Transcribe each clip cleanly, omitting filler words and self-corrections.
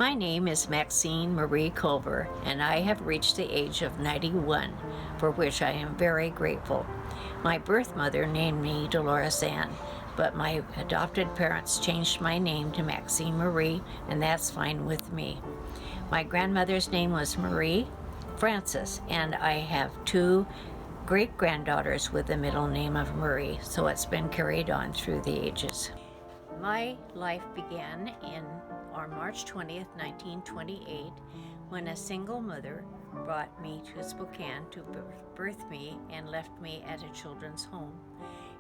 My name is Maxine Marie Culver, and I have reached the age of 91, for which I am very grateful. My birth mother named me Dolores Ann, but my adopted parents changed my name to Maxine Marie, and that's fine with me. My grandmother's name was Marie Frances, and I have two great granddaughters with the middle name of Marie, so it's been carried on through the ages. My life began on March 20th, 1928, when a single mother brought me to Spokane to birth me and left me at a children's home.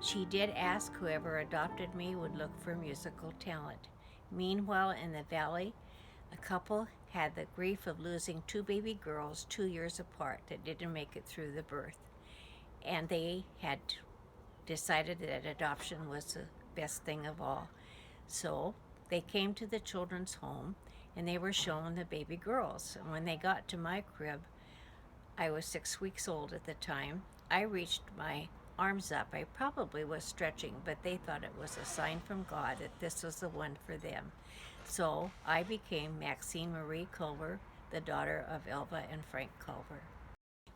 She did ask whoever adopted me would look for musical talent. Meanwhile, in the valley, a couple had the grief of losing two baby girls 2 years apart that didn't make it through the birth. And they had decided that adoption was the best thing of all. So they came to the children's home and they were shown the baby girls. And when they got to my crib, I was 6 weeks old at the time. I reached my arms up. I probably was stretching, but they thought it was a sign from God that this was the one for them. So I became Maxine Marie Culver, the daughter of Elva and Frank Culver.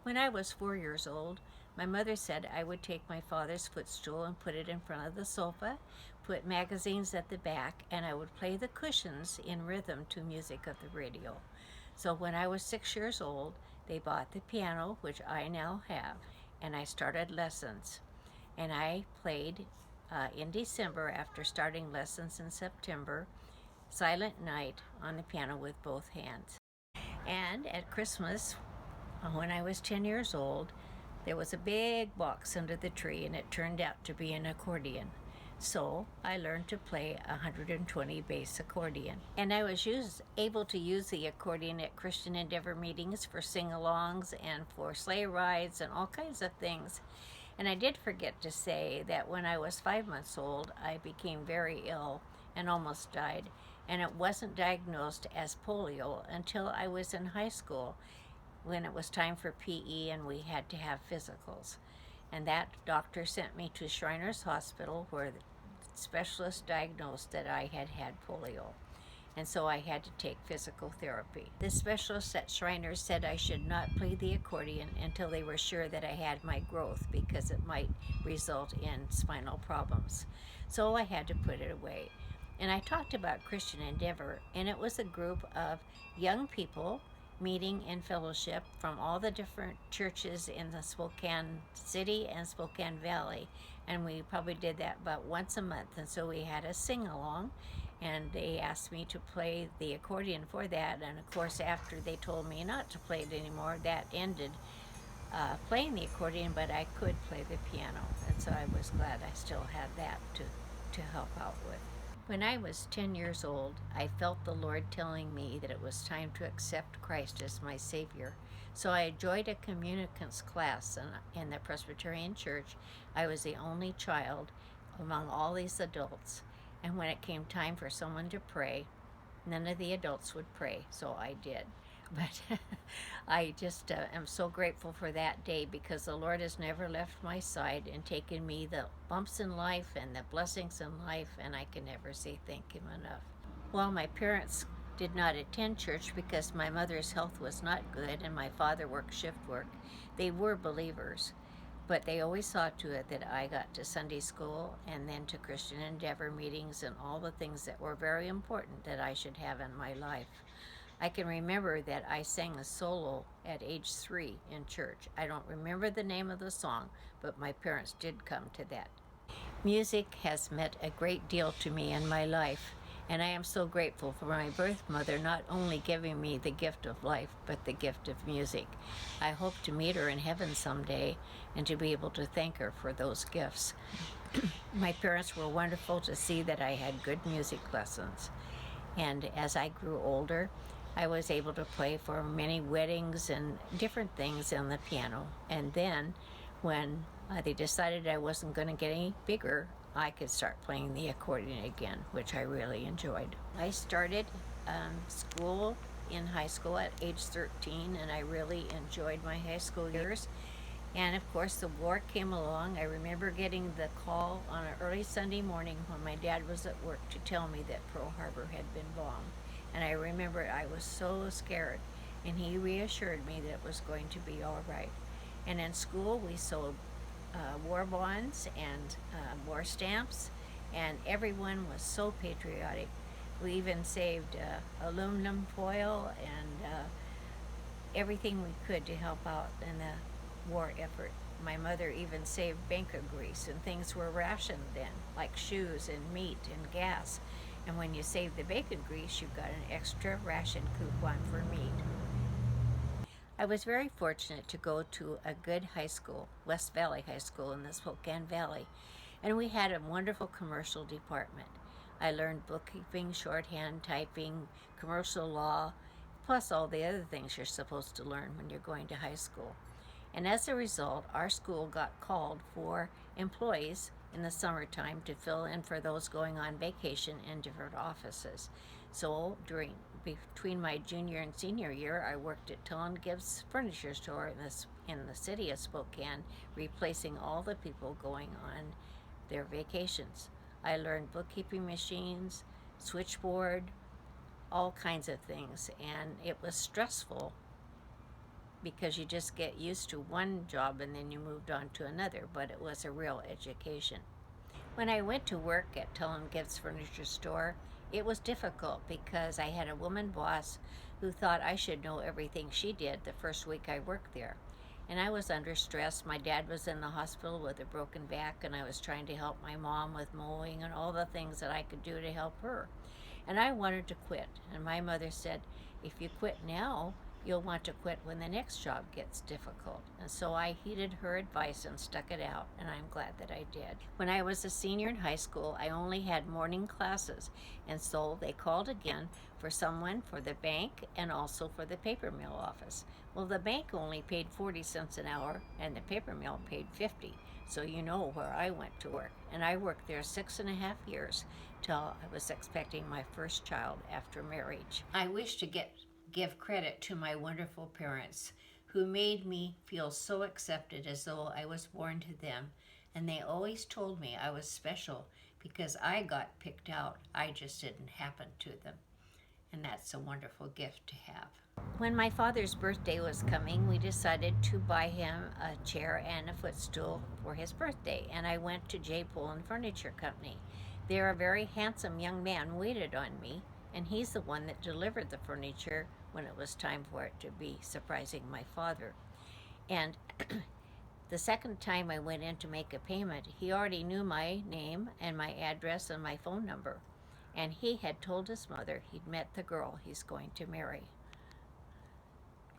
When I was 4 years old, my mother said I would take my father's footstool and put it in front of the sofa, put magazines at the back, and I would play the cushions in rhythm to music of the radio. So when I was 6 years old, they bought the piano, which I now have, and I started lessons. And I played in December, after starting lessons in September, Silent Night on the piano with both hands. And at Christmas, when I was 10 years old, there was a big box under the tree, and it turned out to be an accordion. So I learned to play a 120 bass accordion. And I was able to use the accordion at Christian Endeavor meetings for sing-alongs and for sleigh rides and all kinds of things. And I did forget to say that when I was 5 months old, I became very ill and almost died. And it wasn't diagnosed as polio until I was in high school, when it was time for PE and we had to have physicals. And that doctor sent me to Shriners Hospital, where the specialist diagnosed that I had had polio. And so I had to take physical therapy. The specialist at Shriners said I should not play the accordion until they were sure that I had my growth, because it might result in spinal problems. So I had to put it away. And I talked about Christian Endeavor, and it was a group of young people meeting in fellowship from all the different churches in the Spokane City and Spokane Valley. And we probably did that about once a month. And so we had a sing-along, and they asked me to play the accordion for that. And of course, after they told me not to play it anymore, that ended playing the accordion, but I could play the piano. And so I was glad I still had that to help out with. When I was 10 years old, I felt the Lord telling me that it was time to accept Christ as my Savior. So I joined a communicants class in the Presbyterian Church. I was the only child among all these adults. And when it came time for someone to pray, none of the adults would pray, so I did. But I just am so grateful for that day, because the Lord has never left my side and taken me the bumps in life and the blessings in life, and I can never say thank Him enough. Well, my parents did not attend church because my mother's health was not good and my father worked shift work. They were believers, but they always saw to it that I got to Sunday school and then to Christian Endeavor meetings and all the things that were very important that I should have in my life. I can remember that I sang a solo at age 3 in church. I don't remember the name of the song, but my parents did come to that. Music has meant a great deal to me in my life, and I am so grateful for my birth mother not only giving me the gift of life, but the gift of music. I hope to meet her in heaven someday and to be able to thank her for those gifts. My parents were wonderful to see that I had good music lessons. And as I grew older, I was able to play for many weddings and different things on the piano. And then when they decided I wasn't going to get any bigger, I could start playing the accordion again, which I really enjoyed. I started school in high school at age 13, and I really enjoyed my high school years. And of course, the war came along. I remember getting the call on an early Sunday morning when my dad was at work to tell me that Pearl Harbor had been bombed. And I remember I was so scared, and he reassured me that it was going to be all right. And in school, we sold war bonds and war stamps, and everyone was so patriotic. We even saved aluminum foil and everything we could to help out in the war effort. My mother even saved banker grease, and things were rationed then, like shoes and meat and gas. And when you saved the bacon grease, you got an extra ration coupon for meat. I was very fortunate to go to a good high school, West Valley High School in the Spokane Valley, and we had a wonderful commercial department. I learned bookkeeping, shorthand, typing, commercial law, plus all the other things you're supposed to learn when you're going to high school. And as a result, our school got called for employees in the summertime to fill in for those going on vacation in different offices. So between my junior and senior year, I worked at Till & Gibbs Furniture Store in the city of Spokane, replacing all the people going on their vacations. I learned bookkeeping machines, switchboard, all kinds of things, and it was stressful because you just get used to one job and then you moved on to another, but it was a real education. When I went to work at Till & Gibbs Furniture Store, it was difficult because I had a woman boss who thought I should know everything she did the first week I worked there. And I was under stress. My dad was in the hospital with a broken back, and I was trying to help my mom with mowing and all the things that I could do to help her. And I wanted to quit. And my mother said, if you quit now, you'll want to quit when the next job gets difficult. And so I heeded her advice and stuck it out, and I'm glad that I did. When I was a senior in high school, I only had morning classes, and so they called again for someone for the bank and also for the paper mill office. Well, the bank only paid 40 cents an hour, and the paper mill paid 50. So you know where I went to work. And I worked there 6.5 years till I was expecting my first child after marriage. I wish to give credit to my wonderful parents who made me feel so accepted as though I was born to them, and they always told me I was special because I got picked out. I just didn't happen to them, and that's a wonderful gift to have. When my father's birthday was coming, we decided to buy him a chair and a footstool for his birthday, and I went to J. Pullen Furniture Company. There, a very handsome young man waited on me, and he's the one that delivered the furniture when it was time for it to be surprising my father. And the second time I went in to make a payment, he already knew my name and my address and my phone number. And he had told his mother he'd met the girl he's going to marry.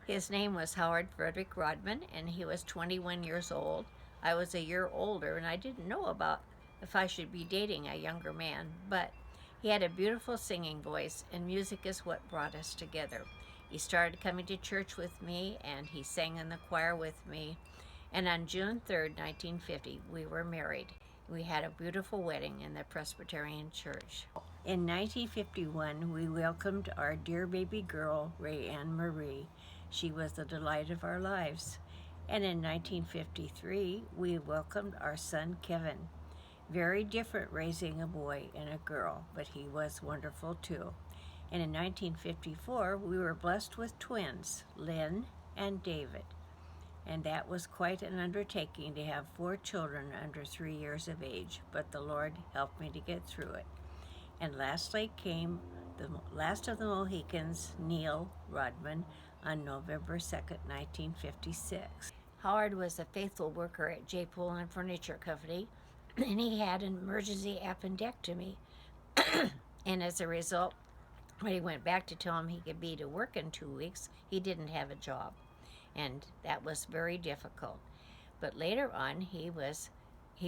His name was Howard Frederick Rodman, and he was 21 years old. I was a year older, and I didn't know about if I should be dating a younger man, but he had a beautiful singing voice, and music is what brought us together. He started coming to church with me, and he sang in the choir with me. And on June 3rd, 1950, we were married. We had a beautiful wedding in the Presbyterian Church. In 1951, we welcomed our dear baby girl, Ray Ann Marie. She was the delight of our lives. And in 1953, we welcomed our son, Kevin. Very different raising a boy and a girl, but he was wonderful too. And in 1954, we were blessed with twins, Lynn and David. And that was quite an undertaking to have 4 children under 3 years of age, but the Lord helped me to get through it. And lastly came the last of the Mohicans, Neil Rodman, on November 2nd, 1956. Howard was a faithful worker at J. Pullen Furniture Company, and he had an emergency appendectomy. And as a result, when he went back to tell him he could be to work in 2 weeks, he didn't have a job. And that was very difficult. But later on, he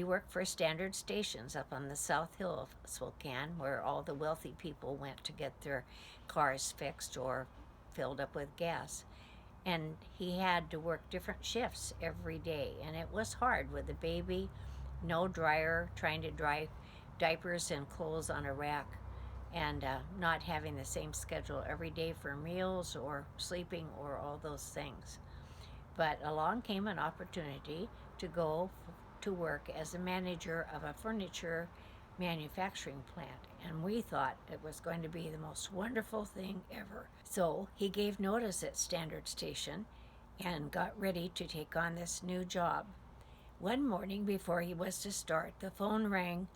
worked for Standard Stations up on the South Hill of Spokane, where all the wealthy people went to get their cars fixed or filled up with gas. And he had to work different shifts every day, and it was hard with a baby, no dryer, trying to dry diapers and clothes on a rack, and not having the same schedule every day for meals or sleeping or all those things. But along came an opportunity to go to work as a manager of a furniture manufacturing plant, and we thought it was going to be the most wonderful thing ever. So he gave notice at Standard Station and got ready to take on this new job. One morning before he was to start, the phone rang.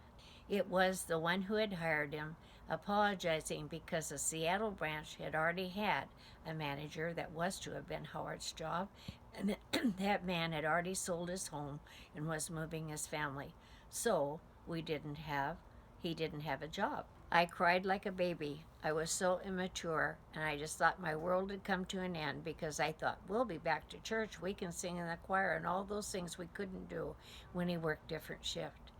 It was the one who had hired him, apologizing because the Seattle branch had already had a manager that was to have been Howard's job, and that man had already sold his home and was moving his family. So he didn't have a job. I cried like a baby. I was so immature, and I just thought my world had come to an end, because I thought, we'll be back to church, we can sing in the choir, and all those things we couldn't do when he worked different shift.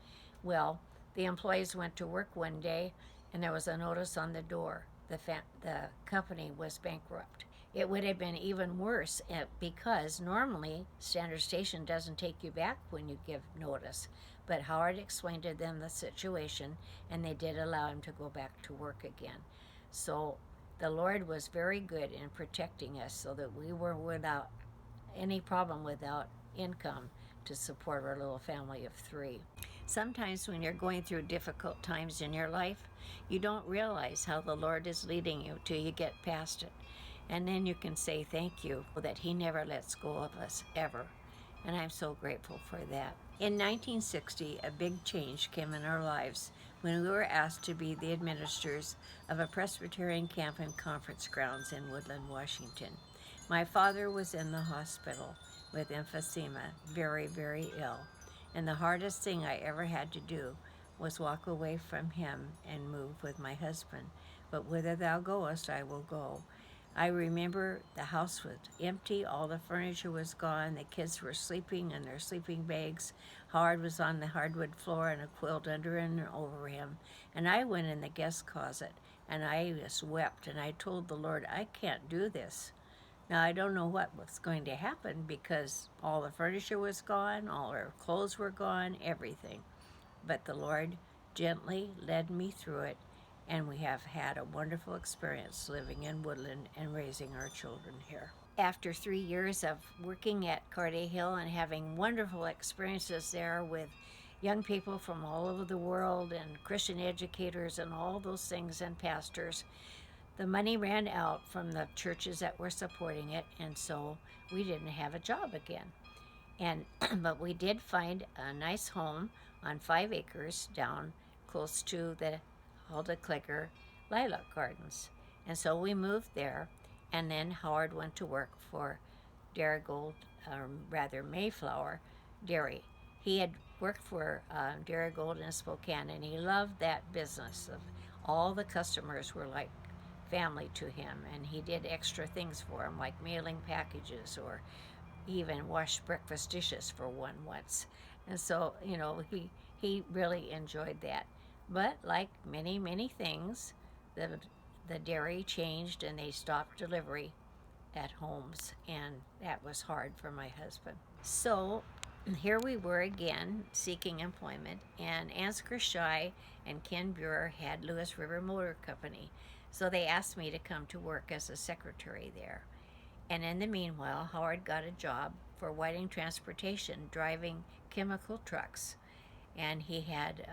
Well, the employees went to work one day, and there was a notice on the door. The company was bankrupt. It would have been even worse because normally Standard Station doesn't take you back when you give notice. But Howard explained to them the situation, and they did allow him to go back to work again. So the Lord was very good in protecting us so that we were without any problem, without income to support our little family of 3. Sometimes when you're going through difficult times in your life, you don't realize how the Lord is leading you till you get past it. And then you can say thank you that He never lets go of us, ever. And I'm so grateful for that. In 1960, a big change came in our lives when we were asked to be the administrators of a Presbyterian camp and conference grounds in Woodland, Washington. My father was in the hospital with emphysema, very, very ill. And the hardest thing I ever had to do was walk away from him and move with my husband. But whither thou goest, I will go. I remember the house was empty, all the furniture was gone, the kids were sleeping in their sleeping bags. Howard was on the hardwood floor and a quilt under and over him. And I went in the guest closet, and I just wept, and I told the Lord, I can't do this. Now, I don't know what was going to happen, because all the furniture was gone, all our clothes were gone, everything. But the Lord gently led me through it, and we have had a wonderful experience living in Woodland and raising our children here. After 3 years of working at Carday Hill and having wonderful experiences there with young people from all over the world and Christian educators and all those things and pastors, the money ran out from the churches that were supporting it, and so we didn't have a job again. But we did find a nice home on 5 acres down close to the Hulda Clicker Lilac Gardens. And so we moved there, and then Howard went to work for Darigold, Mayflower Dairy. He had worked for Darigold in Spokane, and he loved that business. All the customers were like family to him, and he did extra things for him, like mailing packages, or even washed breakfast dishes for one once. And so, he really enjoyed that. But like many, many things, the dairy changed, and they stopped delivery at homes, and that was hard for my husband. So here we were again seeking employment, and Ansgar Shai and Ken Buer had Lewis River Motor Company, so they asked me to come to work as a secretary there. And in the meanwhile, Howard got a job for Whiting Transportation, driving chemical trucks, and he had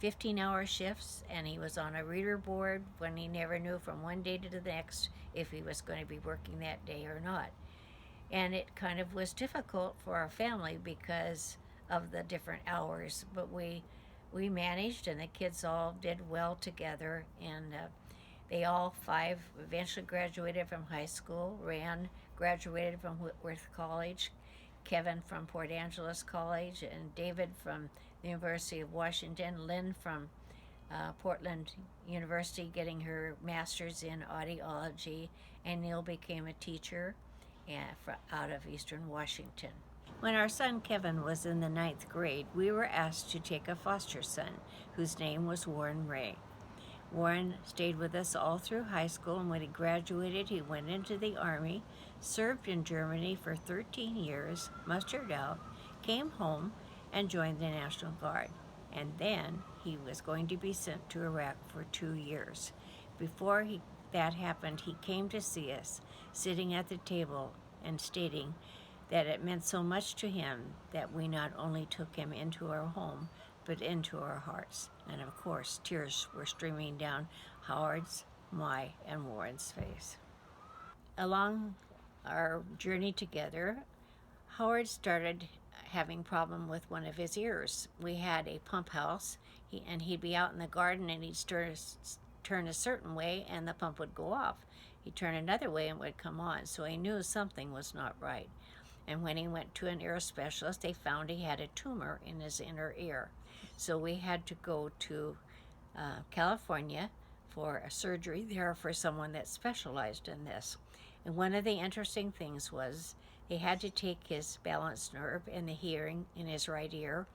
15-hour shifts, and he was on a reader board when he never knew from one day to the next if he was going to be working that day or not. And it kind of was difficult for our family because of the different hours, but we managed, and the kids all did well together, and they all 5 eventually graduated from high school. Rand graduated from Whitworth College, Kevin from Port Angeles College, and David from the University of Washington, Lynn from Portland University getting her master's in audiology, and Neil became a teacher out of Eastern Washington. When our son Kevin was in the 9th grade, we were asked to take a foster son whose name was Warren Ray. Warren stayed with us all through high school, and when he graduated, he went into the Army, served in Germany for 13 years, mustered out, came home, and joined the National Guard. And then he was going to be sent to Iraq for 2 years. Before that happened, he came to see us, sitting at the table and stating that it meant so much to him that we not only took him into our home, but into our hearts. And of course, tears were streaming down Howard's, my, and Warren's face. Along our journey together, Howard started having problem with one of his ears. We had a pump house, and he'd be out in the garden and he'd turn a certain way and the pump would go off. He'd turn another way and it would come on, so he knew something was not right. And when he went to an ear specialist, they found he had a tumor in his inner ear. So we had to go to California for a surgery there for someone that specialized in this. And one of the interesting things was they had to take his balance nerve and the hearing in his right ear.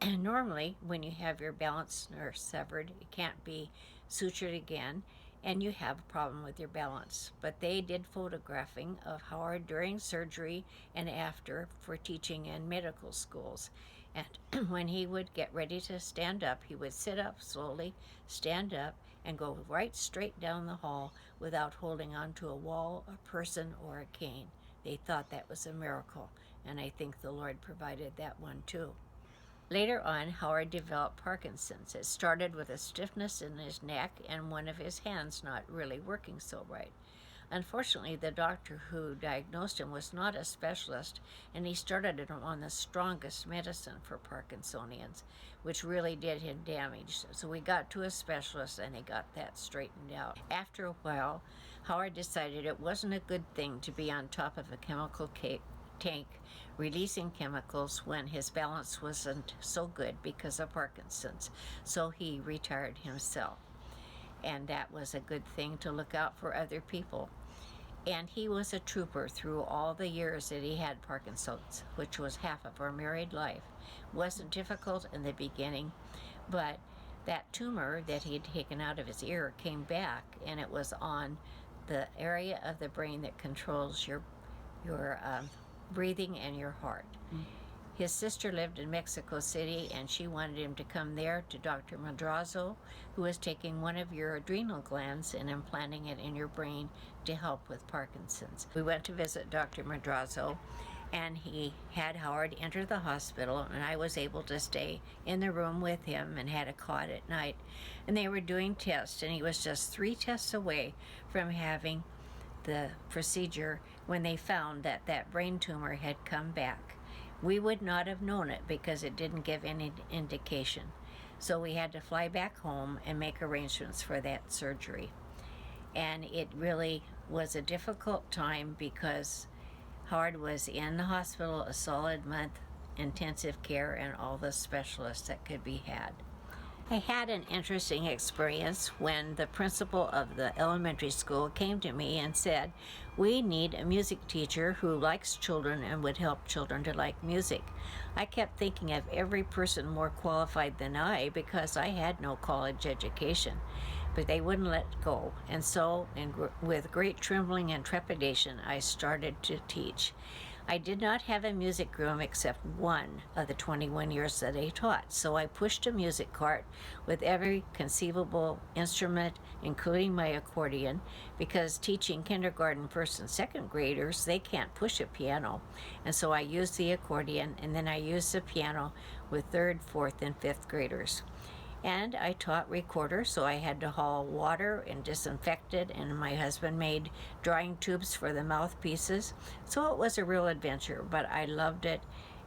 And normally, when you have your balance nerve severed, it can't be sutured again, and you have a problem with your balance. But they did photographing of Howard during surgery and after for teaching in medical schools. And when he would get ready to stand up, he would sit up slowly, stand up, and go right straight down the hall without holding on to a wall, a person, or a cane. They thought that was a miracle, and I think the Lord provided that one too. Later on, Howard developed Parkinson's. It started with a stiffness in his neck and one of his hands not really working so right. Unfortunately, the doctor who diagnosed him was not a specialist, and he started him on the strongest medicine for Parkinsonians, which really did him damage. So we got to a specialist and he got that straightened out. After a while, Howard decided it wasn't a good thing to be on top of a chemical tank releasing chemicals when his balance wasn't so good because of Parkinson's. So he retired himself. And that was a good thing to look out for other people. And he was a trooper through all the years that he had Parkinson's, which was half of our married life. It wasn't difficult in the beginning, but that tumor that he had taken out of his ear came back, and it was on the area of the brain that controls your breathing and your heart. His sister lived in Mexico City, and she wanted him to come there to Dr. Madrazo, who was taking one of your adrenal glands and implanting it in your brain to help with Parkinson's. We went to visit Dr. Madrazo, and he had Howard enter the hospital, and I was able to stay in the room with him and had a cot at night. And they were doing tests, and he was just 3 tests away from having the procedure when they found that that brain tumor had come back. We would not have known it because it didn't give any indication. So we had to fly back home and make arrangements for that surgery. And it really was a difficult time because Howard was in the hospital a solid month, intensive care, and all the specialists that could be had. I had an interesting experience when the principal of the elementary school came to me and said, "We need a music teacher who likes children and would help children to like music." I kept thinking of every person more qualified than I because I had no college education, but they wouldn't let go. And so, with great trembling and trepidation, I started to teach. I did not have a music room except one of the 21 years that I taught, so I pushed a music cart with every conceivable instrument, including my accordion, because teaching kindergarten, first and second graders, they can't push a piano. And so I used the accordion, and then I used the piano with third, fourth, and fifth graders. And I taught recorder, so I had to haul water and disinfect it, and my husband made drying tubes for the mouthpieces. So it was a real adventure, but I loved it.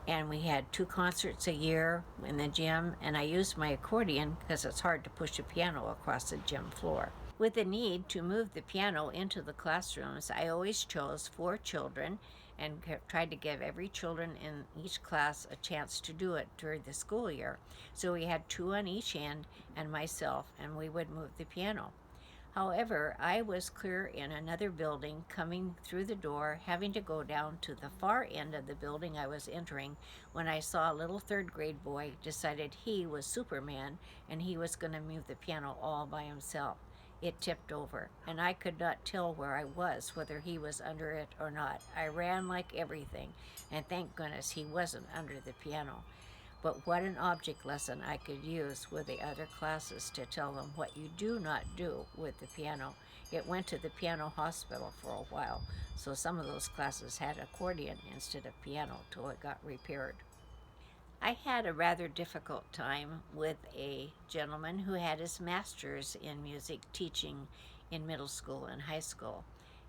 And we had 2 concerts a year in the gym, and I used my accordion because it's hard to push a piano across the gym floor. With the need to move the piano into the classrooms, I always chose 4 children and tried to give every children in each class a chance to do it during the school year. So we had 2 on each end and myself, and we would move the piano. However, I was clear in another building, coming through the door, having to go down to the far end of the building I was entering, when I saw a little 3rd grade boy decided he was Superman and he was going to move the piano all by himself. It tipped over, and I could not tell where I was, whether he was under it or not. I ran like everything, and thank goodness he wasn't under the piano. But what an object lesson I could use with the other classes to tell them what you do not do with the piano. It went to the piano hospital for a while, so some of those classes had accordion instead of piano till it got repaired. I had a rather difficult time with a gentleman who had his master's in music teaching in middle school and high school.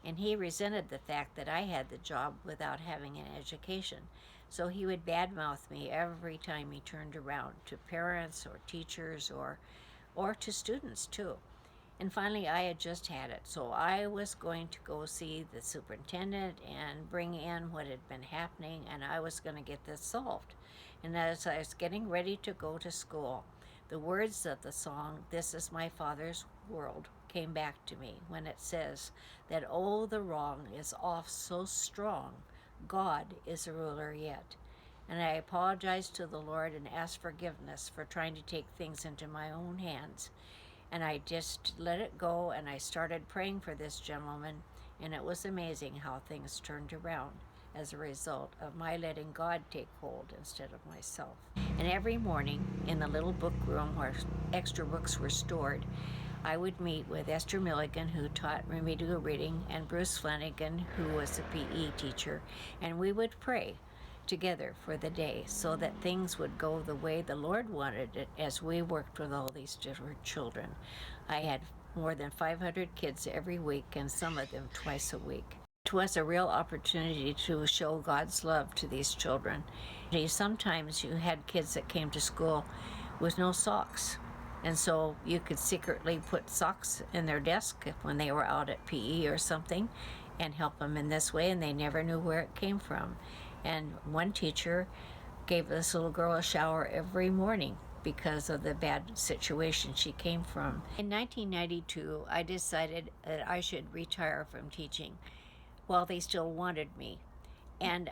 And he resented the fact that I had the job without having an education. So he would badmouth me every time he turned around, to parents or teachers or to students too. And finally, I had just had it. So I was going to go see the superintendent and bring in what had been happening, and I was going to get this solved. And as I was getting ready to go to school, the words of the song, "This is My Father's World," came back to me when it says that, "Oh, the wrong is off so strong, God is a ruler yet." And I apologized to the Lord and asked forgiveness for trying to take things into my own hands. And I just let it go, and I started praying for this gentleman, and it was amazing how things turned around as a result of my letting God take hold instead of myself. And every morning in the little book room where extra books were stored, I would meet with Esther Milligan, who taught remedial reading, and Bruce Flanagan, who was a PE teacher, and we would pray together for the day so that things would go the way the Lord wanted it as we worked with all these different children. I had more than 500 kids every week, and some of them twice a week. It was a real opportunity to show God's love to these children. Sometimes you had kids that came to school with no socks, and so you could secretly put socks in their desk when they were out at PE or something and help them in this way, and they never knew where it came from. And one teacher gave this little girl a shower every morning because of the bad situation she came from. In 1992, I decided that I should retire from teaching while they still wanted me. And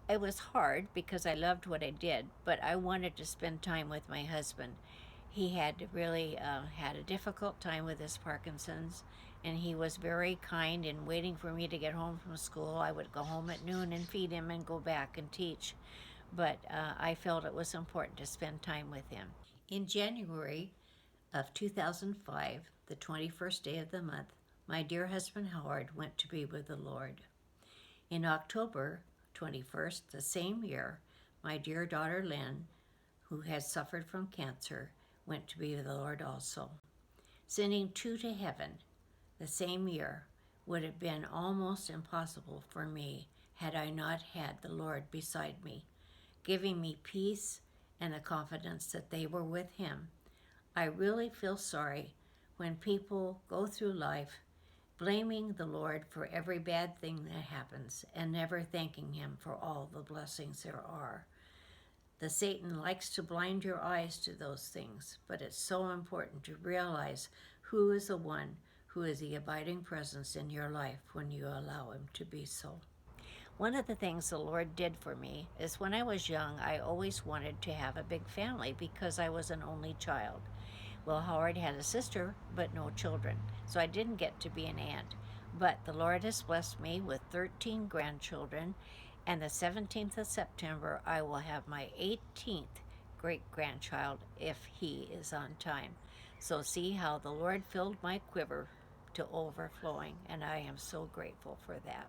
it was hard because I loved what I did, but I wanted to spend time with my husband. He had really had a difficult time with his Parkinson's, and he was very kind in waiting for me to get home from school. I would go home at noon and feed him and go back and teach. But I felt it was important to spend time with him. In January of 2005, the 21st day of the month, my dear husband Howard went to be with the Lord. In October 21st, the same year, my dear daughter Lynn, who had suffered from cancer, went to be with the Lord also. Sending two to heaven the same year would have been almost impossible for me had I not had the Lord beside me, giving me peace and the confidence that they were with Him. I really feel sorry when people go through life blaming the Lord for every bad thing that happens and never thanking Him for all the blessings there are. The Satan likes to blind your eyes to those things, but it's so important to realize who is the one who is the abiding presence in your life when you allow Him to be so. One of the things the Lord did for me is when I was young, I always wanted to have a big family because I was an only child. Well, Howard had a sister, but no children, so I didn't get to be an aunt. But the Lord has blessed me with 13 grandchildren, and the 17th of September, I will have my 18th great-grandchild if he is on time. So see how the Lord filled my quiver to overflowing, and I am so grateful for that.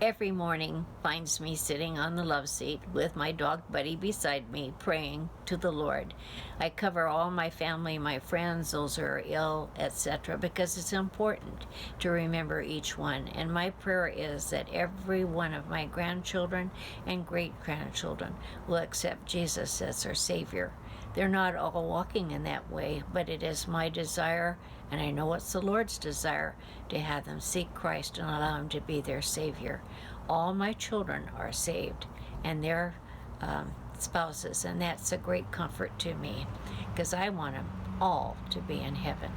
Every morning finds me sitting on the love seat with my dog Buddy beside me, praying to the Lord. I cover all my family, my friends, those who are ill, etc., because it's important to remember each one. And my prayer is that every one of my grandchildren and great-grandchildren will accept Jesus as their Savior. They're not all walking in that way, but it is my desire, and I know it's the Lord's desire, to have them seek Christ and allow Him to be their Savior. All my children are saved, and their spouses, and that's a great comfort to me, because I want them all to be in heaven.